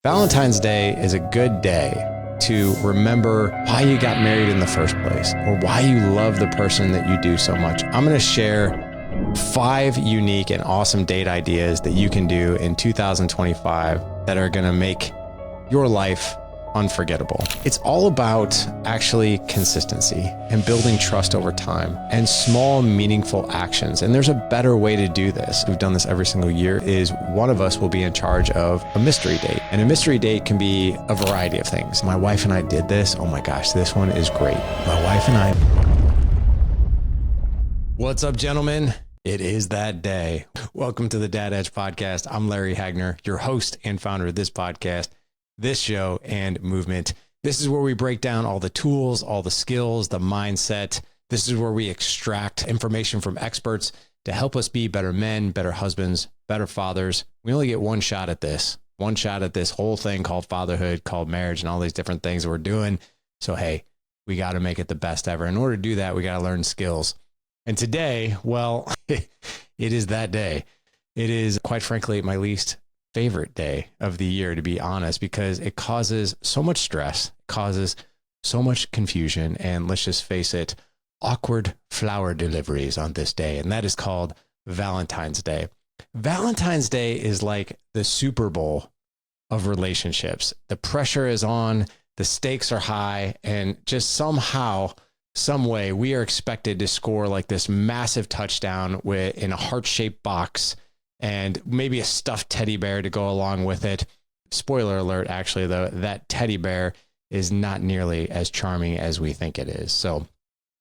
Valentine's Day is a good day to remember why you got married in the first place or why you love the person that you do so much. I'm going to share 5 unique and awesome date ideas that you can do in 2025 that are going to make your life unforgettable. It's all about actually consistency and building trust over time and small, meaningful actions. And there's a better way to do this. We've done this every single year is one of us will be in charge of a mystery date. And a mystery date can be a variety of things. My wife and I did this. Oh my gosh, this one is great. My wife and I. What's up, gentlemen? It is that day. Welcome to the Dad Edge podcast. I'm Larry Hagner, your host and founder of this podcast, this show, and movement. This is where we break down all the tools, all the skills, the mindset. This is where we extract information from experts to help us be better men, better husbands, better fathers. We only get one shot at this whole thing called fatherhood, called marriage, and all these different things that we're doing. So, hey, we got to make it the best ever. In order to do that, we got to learn skills. And today, well, it is that day. It is, quite frankly, my least favorite day of the year, to be honest, because it causes so much stress, it causes so much confusion, and let's just face it, awkward flower deliveries on this day. And that is called Valentine's Day. Valentine's Day is like the Super Bowl of relationships. The pressure is on, the stakes are high, and just somehow, some way, we are expected to score like this massive touchdown in a heart-shaped box and maybe a stuffed teddy bear to go along with it. Spoiler alert, actually, though, that teddy bear is not nearly as charming as we think it is. So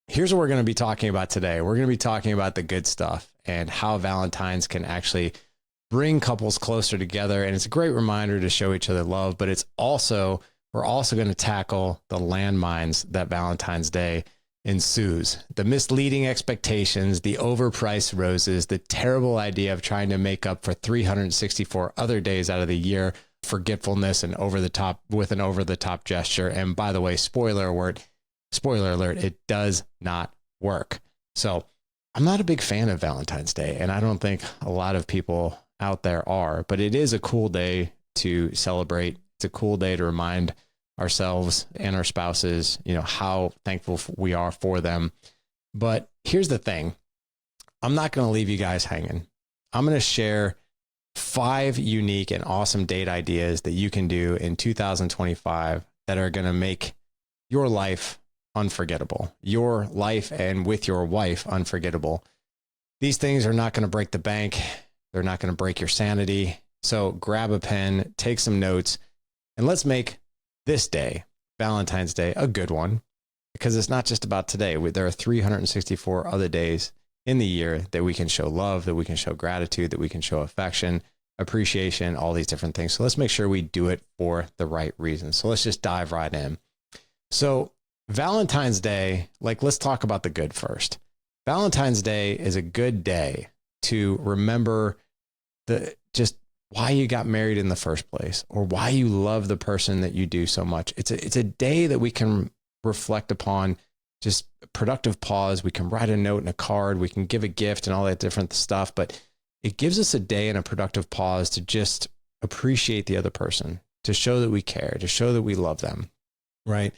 here's what we're going to be talking about today. We're going to be talking about the good stuff and how Valentine's can actually bring couples closer together. And it's a great reminder to show each other love, but we're also going to tackle the landmines that Valentine's Day ensues. The misleading expectations, the overpriced roses, the terrible idea of trying to make up for 364 other days out of the year, forgetfulness and with an over the top gesture. And by the way, spoiler alert, it does not work. So I'm not a big fan of Valentine's Day, and I don't think a lot of people out there are, but it is a cool day to celebrate. It's a cool day to remind ourselves and our spouses, how thankful we are for them. But here's the thing. I'm not going to leave you guys hanging. I'm going to share 5 unique and awesome date ideas that you can do in 2025 that are going to make your life unforgettable, your life and with your wife unforgettable. These things are not going to break the bank. They're not going to break your sanity. So grab a pen, take some notes, and let's make this day, Valentine's Day, a good one, because it's not just about today. There are 364 other days in the year that we can show love, that we can show gratitude, that we can show affection, appreciation, all these different things. So let's make sure we do it for the right reasons. So let's just dive right in. So Valentine's Day, let's talk about the good first. Valentine's Day is a good day to remember why you got married in the first place or why you love the person that you do so much. It's a day that we can reflect upon, just productive pause. We can write a note and a card. We can give a gift and all that different stuff, but it gives us a day and a productive pause to just appreciate the other person, to show that we care, to show that we love them, right?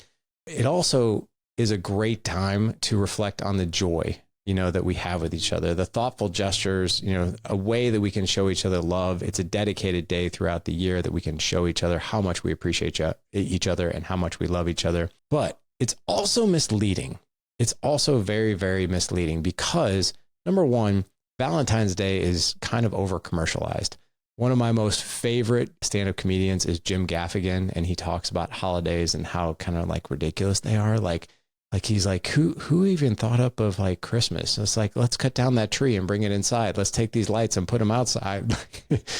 It also is a great time to reflect on the joy that we have with each other, the thoughtful gestures, a way that we can show each other love. It's a dedicated day throughout the year that we can show each other how much we appreciate each other and how much we love each other. But it's also misleading. It's also very, very misleading because, number one, Valentine's Day is kind of over commercialized. One of my most favorite stand-up comedians is Jim Gaffigan, and he talks about holidays and how kind of ridiculous they are. He's like, who even thought up of Christmas? It's let's cut down that tree and bring it inside. Let's take these lights and put them outside.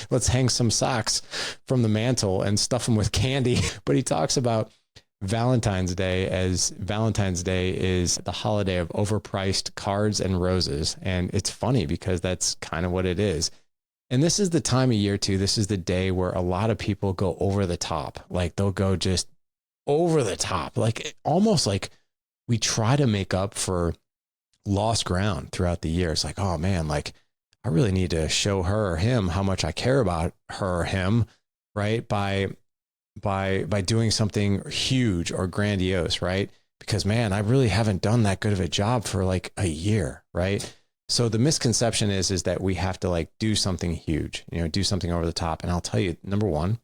Let's hang some socks from the mantle and stuff them with candy. But he talks about Valentine's Day as Valentine's Day is the holiday of overpriced cards and roses. And it's funny because that's kind of what it is. And this is the time of year too. This is the day where a lot of people go over the top. They'll go just over the top, almost we try to make up for lost ground throughout the year. It's oh man, I really need to show her or him how much I care about her or him, right? By by doing something huge or grandiose, right? Because man, I really haven't done that good of a job for like a year, right? So the misconception is that we have to like do something huge, do something over the top. And I'll tell you, number one,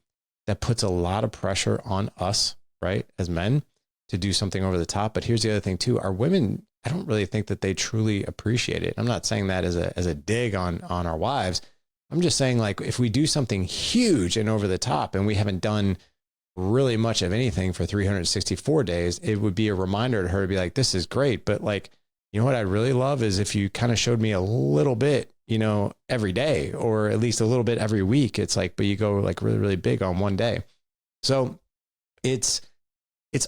that puts a lot of pressure on us, right, as men to do something over the top. But here's the other thing too. Our women, I don't really think that they truly appreciate it. I'm not saying that as a dig on our wives. I'm just saying, like, if we do something huge and over the top and we haven't done really much of anything for 364 days, it would be a reminder to her to be like, this is great. But like, you know what I'd really love is if you kind of showed me a little bit, every day, or at least a little bit every week. It's like, but you go like really, really big on one day. So it's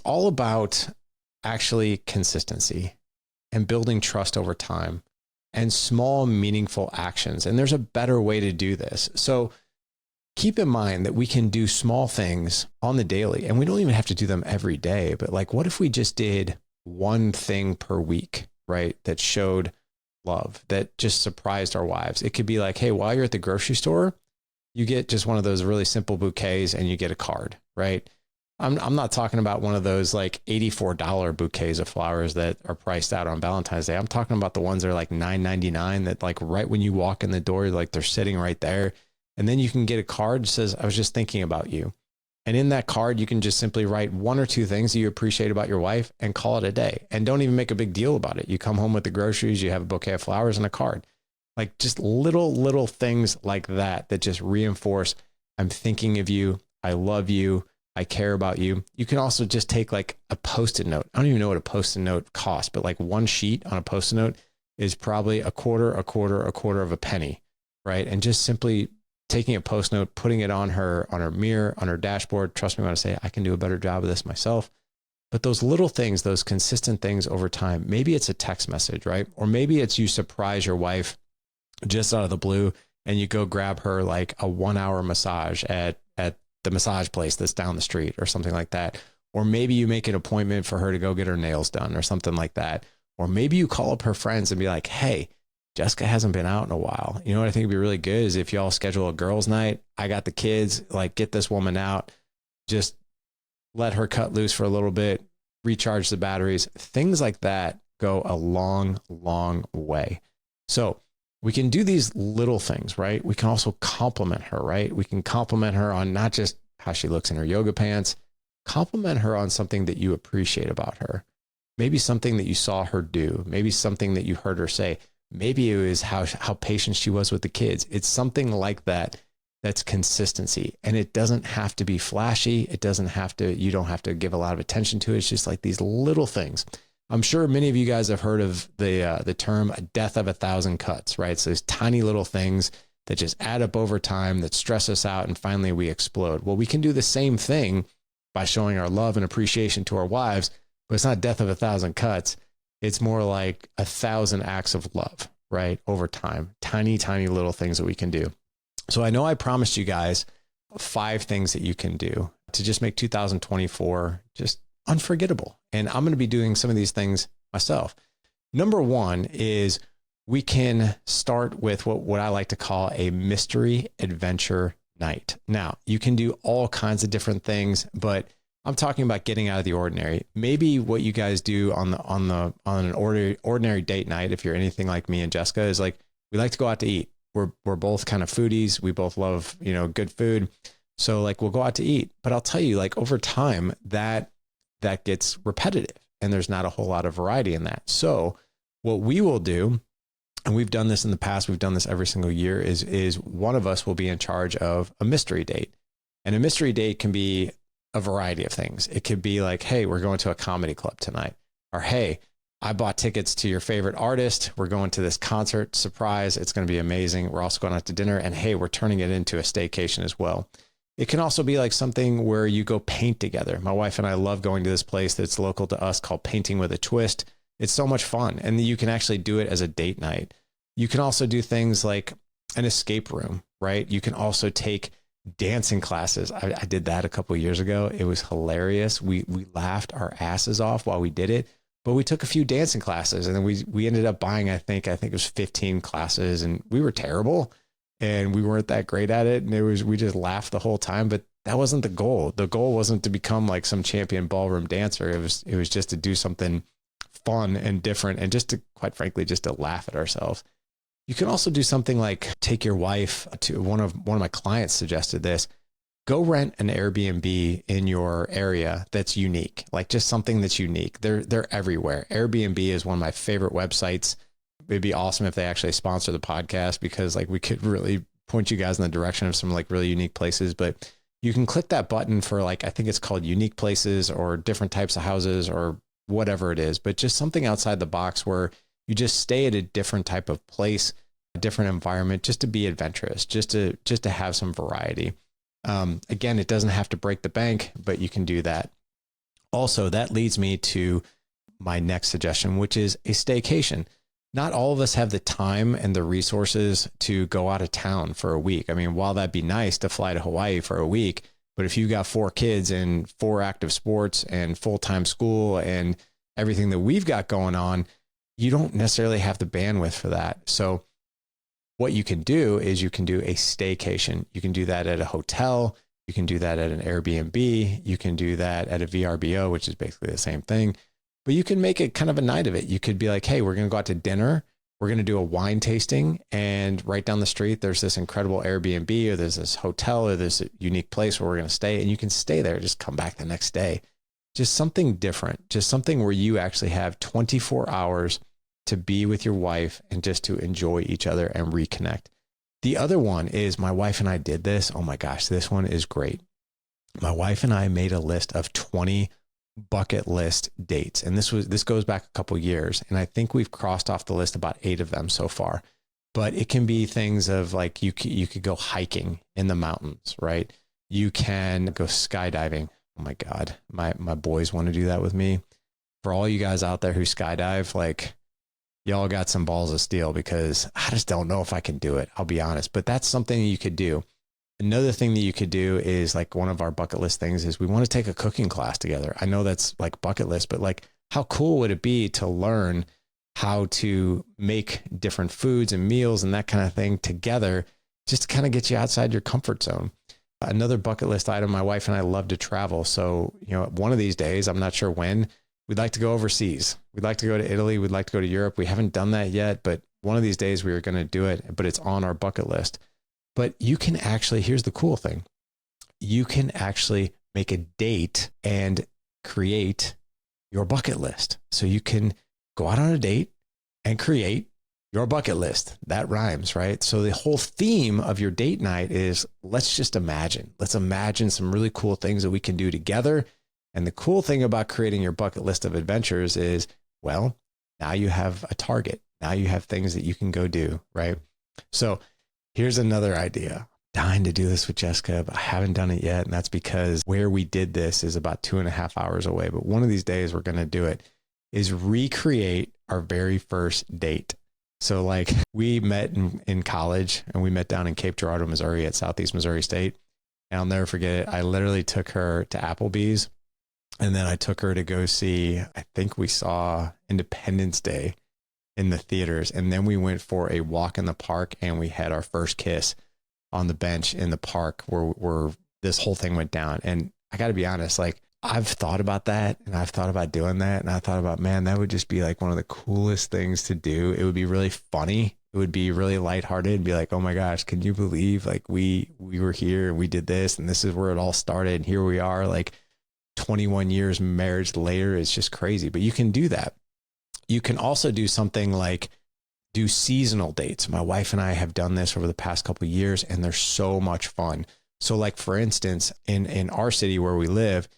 all about actually consistency and building trust over time and small, meaningful actions. And there's a better way to do this. So keep in mind that we can do small things on the daily, and we don't even have to do them every day. But like, what if we just did one thing per week, right? That showed love, that just surprised our wives. It could be like, hey, while you're at the grocery store, you get just one of those really simple bouquets and you get a card, right? I'm not talking about one of those like $84 bouquets of flowers that are priced out on Valentine's Day. I'm talking about the ones that are like $9.99 that like right when you walk in the door, like they're sitting right there. And then you can get a card that says, I was just thinking about you. And in that card, you can just simply write one or two things that you appreciate about your wife and call it a day. And don't even make a big deal about it. You come home with the groceries, you have a bouquet of flowers and a card. Like just little things like that just reinforce, I'm thinking of you. I love you. I care about you. You can also just take like a Post-it note. I don't even know what a Post-it note costs, but like one sheet on a Post-it note is probably a quarter of a penny, right? And just simply taking a Post note, putting it on her mirror, on her dashboard. Trust me when I say I can do a better job of this myself. But those little things, those consistent things over time, maybe it's a text message, right? Or maybe it's you surprise your wife just out of the blue and you go grab her like a 1 hour massage at the massage place that's down the street or something like that. Or maybe you make an appointment for her to go get her nails done or something like that. Or maybe you call up her friends and be like, hey, Jessica hasn't been out in a while. You know what I think would be really good is if y'all schedule a girls' night. I got the kids, like get this woman out, just let her cut loose for a little bit, recharge the batteries. Things like that go a long, long way. So we can do these little things, right? We can also compliment her, right? We can compliment her on not just how she looks in her yoga pants, compliment her on something that you appreciate about her. Maybe something that you saw her do, maybe something that you heard her say. Maybe it was how patient she was with the kids. It's something like that. That's consistency. And it doesn't have to be flashy. You don't have to give a lot of attention to it. It's just like these little things. I'm sure many of you guys have heard of the term a death of 1,000 cuts, right? So these tiny little things that just add up over time, that stress us out, and finally we explode. Well, we can do the same thing by showing our love and appreciation to our wives, but it's not death of 1,000 cuts. It's more like 1,000 acts of love, right? Over time, tiny, tiny little things that we can do. So I know I promised you guys 5 things that you can do to just make 2024 just unforgettable. And I'm going to be doing some of these things myself. Number 1 is we can start with what I like to call a mystery adventure night. Now, you can do all kinds of different things, but I'm talking about getting out of the ordinary. Maybe what you guys do on an ordinary date night, if you're anything like me and Jessica, is like we like to go out to eat. We're both kind of foodies. We both love, good food. So like we'll go out to eat. But I'll tell you, like over time that gets repetitive and there's not a whole lot of variety in that. So what we will do, and we've done this in the past, we've done this every single year, is one of us will be in charge of a mystery date. And a mystery date can be a variety of things. It could be like, hey, we're going to a comedy club tonight. Or, hey, I bought tickets to your favorite artist. We're going to this concert, surprise. It's going to be amazing. We're also going out to dinner, and hey, we're turning it into a staycation as well. It can also be like something where you go paint together. My wife and I love going to this place that's local to us called Painting with a Twist. It's so much fun. And you can actually do it as a date night. You can also do things like an escape room, right? You can also take dancing classes. I did that a couple of years ago. It was hilarious. We laughed our asses off while we did it. But we took a few dancing classes, and then we ended up buying, I think it was 15 classes, and we were terrible and we weren't that great at it. And we just laughed the whole time, but that wasn't the goal. The goal wasn't to become like some champion ballroom dancer. It was just to do something fun and different, and just to, quite frankly, just to laugh at ourselves. You can also do something like take your wife to one of my clients suggested this. Go rent an Airbnb in your area that's unique, like just something that's unique. They're everywhere. Airbnb is one of my favorite websites. It'd be awesome if they actually sponsor the podcast, because like we could really point you guys in the direction of some like really unique places. But you can click that button for like, I think it's called unique places or different types of houses or whatever it is, but just something outside the box where you just stay at a different type of place, a different environment, just to be adventurous, just to have some variety. Again, it doesn't have to break the bank, but you can do that. Also, that leads me to my next suggestion, which is a staycation. Not all of us have the time and the resources to go out of town for a week. I mean, while that'd be nice to fly to Hawaii for a week, but if you got 4 kids and 4 active sports and full-time school and everything that we've got going on, you don't necessarily have the bandwidth for that. So what you can do is you can do a staycation. You can do that at a hotel. You can do that at an Airbnb. You can do that at a VRBO, which is basically the same thing. But you can make it kind of a night of it. You could be like, hey, we're going to go out to dinner. We're going to do a wine tasting. And right down the street, there's this incredible Airbnb, or there's this hotel, or there's a unique place where we're going to stay. And you can stay there, just come back the next day. Just something different, just something where you actually have 24 hours to be with your wife and just to enjoy each other and reconnect. The other one is, my wife and I did this. Oh my gosh, this one is great. My wife and I made a list of 20 bucket list dates. And this goes back a couple years. And I think we've crossed off the list about 8 of them so far. But it can be things of like, you could go hiking in the mountains, right? You can go skydiving. Oh my God, my boys want to do that with me. For all you guys out there who skydive, like, y'all got some balls of steel, because I just don't know if I can do it. I'll be honest, but that's something you could do. Another thing that you could do is, like, one of our bucket list things is we want to take a cooking class together. I know that's like bucket list, but like, how cool would it be to learn how to make different foods and meals and that kind of thing together, just to kind of get you outside your comfort zone. Another bucket list item, my wife and I love to travel. So, one of these days, I'm not sure when, we'd like to go overseas. We'd like to go to Italy. We'd like to go to Europe. We haven't done that yet, but one of these days we are going to do it, but it's on our bucket list. But you can actually, here's the cool thing. You can actually make a date and create your bucket list. So you can go out on a date and create your bucket list. That rhymes, right? So the whole theme of your date night is, let's just imagine. Let's imagine some really cool things that we can do together. And the cool thing about creating your bucket list of adventures is, well, now you have a target. Now you have things that you can go do, right? So here's another idea. I'm dying to do this with Jessica, but I haven't done it yet. And that's because where we did this is about 2.5 hours away. But one of these days we're going to do it, is recreate our very first date. So like, we met in college, and we met down in Cape Girardeau, Missouri at Southeast Missouri State. And I'll never forget it. I literally took her to Applebee's. And then I took her to go see, I think we saw Independence Day in the theaters. And then we went for a walk in the park, and we had our first kiss on the bench in the park where this whole thing went down. And I got to be honest, like, I've thought about that, and I've thought about doing that. And I thought about, man, that would just be like one of the coolest things to do. It would be really funny. It would be really lighthearted and be like, oh my gosh, can you believe like we were here and we did this, and this is where it all started. And here we are, like 21 years marriage later. It's just crazy, but you can do that. You can also do something like do seasonal dates. My wife and I have done this over the past couple of years, and they're so much fun. So like, for instance, in our city where we live,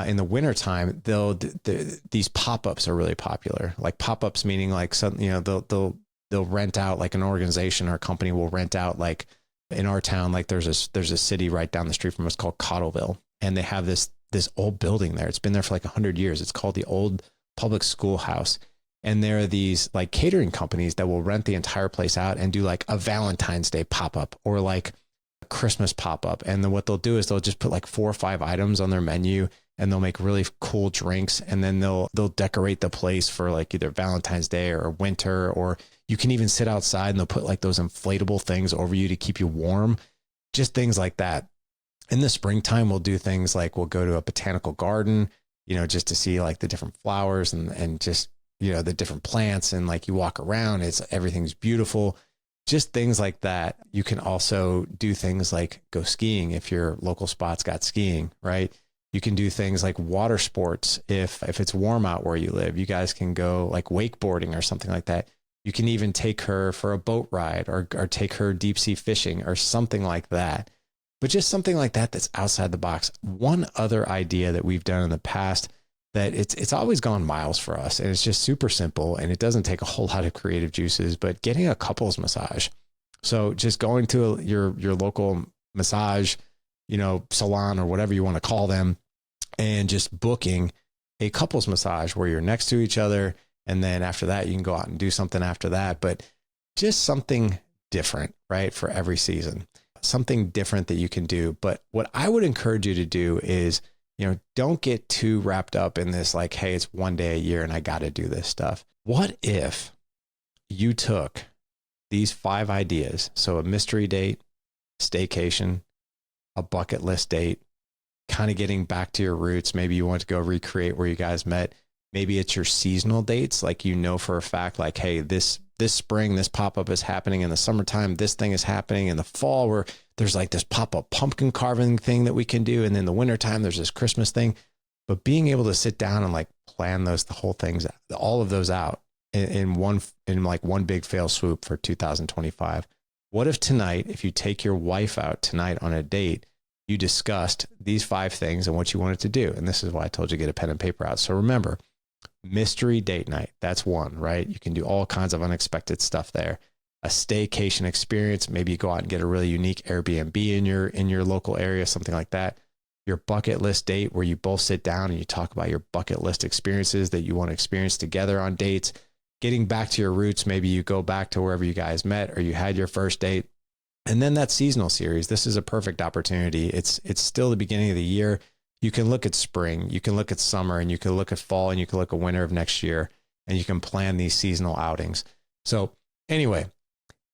in the wintertime, these pop-ups are really popular. Like pop-ups meaning like some, they'll rent out, like an organization or a company will rent out, like in our town, like there's a city right down the street from us called Cottleville. And they have this old building there. It's been there for like 100 years. It's called the Old Public Schoolhouse. And there are these like catering companies that will rent the entire place out and do like a Valentine's Day pop-up or like a Christmas pop-up. And then what they'll do is they'll just put like 4 or 5 items on their menu, and they'll make really cool drinks. And then they'll decorate the place for like either Valentine's Day or winter, or you can even sit outside and they'll put like those inflatable things over you to keep you warm, just things like that. In the springtime, we'll do things like we'll go to a botanical garden, just to see like the different flowers and just, the different plants, and like you walk around, everything's beautiful, just things like that. You can also do things like go skiing if your local spot's got skiing, right? You can do things like water sports. If it's warm out where you live, you guys can go like wakeboarding or something like that. You can even take her for a boat ride or take her deep sea fishing or something like that. But just something like that that's outside the box. One other idea that we've done in the past that it's always gone miles for us, and it's just super simple, and it doesn't take a whole lot of creative juices, but getting a couples massage. So just going to your local massage, salon or whatever you want to call them, and just booking a couples massage where you're next to each other. And then after that, you can go out and do something after that, but just something different, right? For every season, something different that you can do. But what I would encourage you to do is, don't get too wrapped up in this, like, hey, it's one day a year and I got to do this stuff. What if you took these 5 ideas? So a mystery date, staycation, a bucket list date, kind of getting back to your roots. Maybe you want to go recreate where you guys met. Maybe it's your seasonal dates. Like, for a fact, like, hey, this spring, this pop-up is happening. In the summertime, this thing is happening. In the fall, where there's like this pop-up pumpkin carving thing that we can do. And in the wintertime, there's this Christmas thing. But being able to sit down and like plan all of those out in one big fail swoop for 2025. What if tonight, if you take your wife out tonight on a date, you discussed these 5 things and what you wanted to do? And this is why I told you to get a pen and paper out. So remember, mystery date night, that's one, right? You can do all kinds of unexpected stuff there. A staycation experience, maybe you go out and get a really unique Airbnb in your local area, something like that. Your bucket list date, where you both sit down and you talk about your bucket list experiences that you want to experience together on dates. Getting back to your roots, maybe you go back to wherever you guys met or you had your first date. And then that seasonal series, this is a perfect opportunity. It's still the beginning of the year. You can look at spring, you can look at summer, and you can look at fall, and you can look at winter of next year, and you can plan these seasonal outings. So anyway,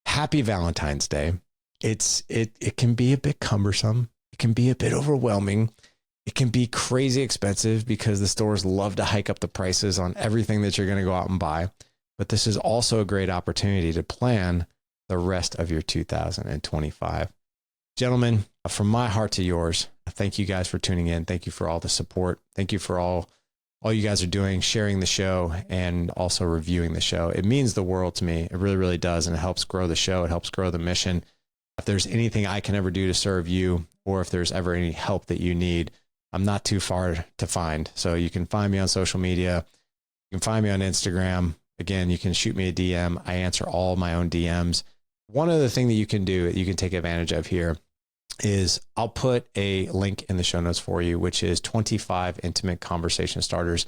happy Valentine's Day. It can be a bit cumbersome. It can be a bit overwhelming. It can be crazy expensive because the stores love to hike up the prices on everything that you're going to go out and buy. But this is also a great opportunity to plan the rest of your 2025. Gentlemen, from my heart to yours, thank you guys for tuning in. Thank you for all the support. Thank you for all you guys are doing, sharing the show and also reviewing the show. It means the world to me. It really, really does. And it helps grow the show. It helps grow the mission. If there's anything I can ever do to serve you, or if there's ever any help that you need, I'm not too far to find. So you can find me on social media. You can find me on Instagram. Again, you can shoot me a DM. I answer all my own DMs. One other thing that you can do, you can take advantage of here, is I'll put a link in the show notes for you, which is 25 intimate conversation starters.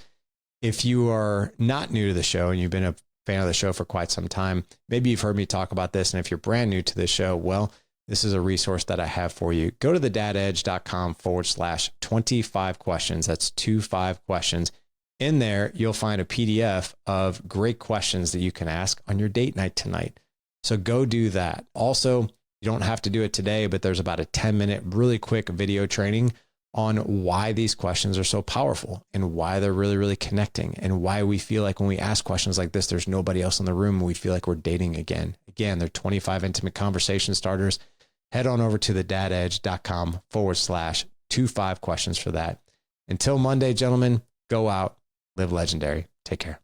If you are not new to the show and you've been a fan of the show for quite some time, maybe you've heard me talk about this. And if you're brand new to the show, well, this is a resource that I have for you. Go to thedadedge.com/25 questions. That's 25 questions. In there, you'll find a PDF of great questions that you can ask on your date night tonight. So go do that. Also, you don't have to do it today, but there's about a 10-minute, really quick video training on why these questions are so powerful and why they're really, really connecting, and why we feel like when we ask questions like this, there's nobody else in the room and we feel like we're dating again. Again, they're 25 intimate conversation starters. Head on over to thedadedge.com/25 questions for that. Until Monday, gentlemen, go out, live legendary. Take care.